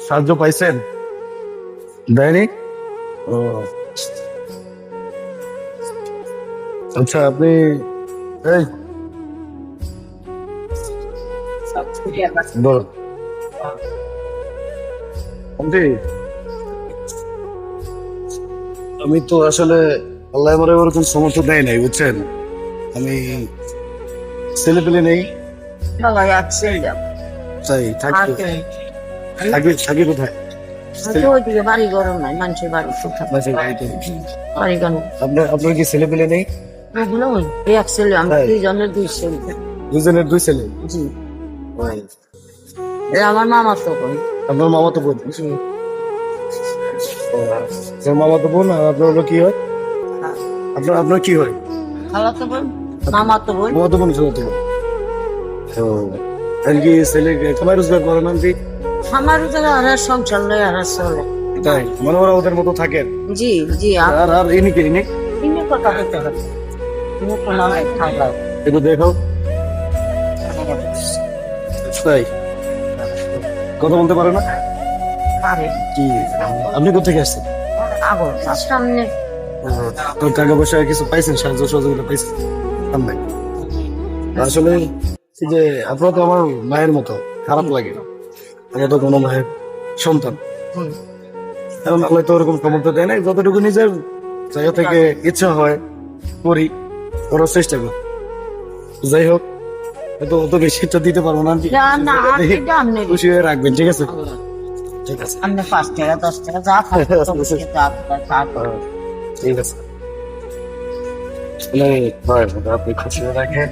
সাহায্য পাইছেন? দেয়নি? ও আচ্ছা, আপনি এই বল আন্টি, আমি তো আসলে আল্লাহ আমার ওরকম সমর্থ দেয় নাই, বুঝছেন? আমি ছেলে পেলে নেই, তাই থাকি থাকি কোথায়? বাড়ি গরম নাই, মানুষের বাড়ি বাসায় বাড়িতে। বাড়ি কেন আপনার কি ছেলে পেলে নেই? ওগুলো এক ছেলে, আমি তাই? দুইজনের দুই ছেলে। দুজনের দুই ছেলে? জি, এরা আমার মামা তো কই। আপনার মামা তো বোন? জি, আপনার মামা তো বোন, আর আপনার হলো কি হয়? আপনার কি হয়? খালা তো বোন, মামা তো বোন। মামা তো বোন, ছিল তো বোন। তো আর কি ছেলে কামাই রোজগার করে না আন্টি? আমার যারা আর সংসার লয় আর চলে। তাই মানে ওরা ওদের মতো থাকেন? জি জি, আর ইনি আপনি কথা বলতে হবে, তুমি তো না খাওয়া একটু দেখো। তাই কথা বলতে পারে না? পারে কি আপনি কোথেকে আসছেন? আগর সামনে। তো টাকা পয়সা কিছু পাইছেন, সাহায্য সহযোগিতা পাইছেন? নাই। আসলে এই যে আপনারা তো আমার মায়ের মতো, খারাপ লাগে আমরা তো কোনো মায়ের সন্তান। এখন আল্লাহ তো ওরকম ক্ষমতা দেয় নাই, যতটুকু নিজের জায়গা থেকে ইচ্ছা হয় করি, করার চেষ্টা করি। যাই হোক, হয়তো অত বেশি তো দিতে পারবো না আন্টি। না, এটা আপনি খুশি হয়ে রাখবেন, ঠিক আছে? ঠিক আছে, আপনি 5 টাকা 10 টাকা যা খাবেন। ঠিক আছে। আপনি খুশি হয়ে রাখেন,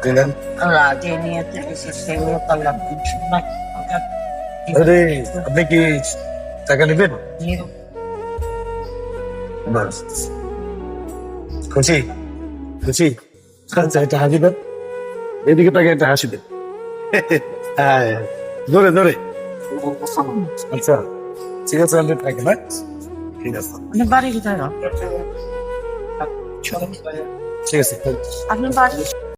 দিলেন। রাজে নিয়ে সেগুলো করলাম। আরে আপনি কি টাকা নেবেন? বাস, খুশি খুশি। আচ্ছা, একটা হাসি দেন, এদিকে তাকে একটা হাসি দেন। হ্যাঁ, ধরে ধরে। আচ্ছা, ঠিক আছে, আপনি থাকেন। হ্যাঁ, ঠিক আছে, বাড়ি কোথায়? ঠিক আছে। আপনি বাড়ি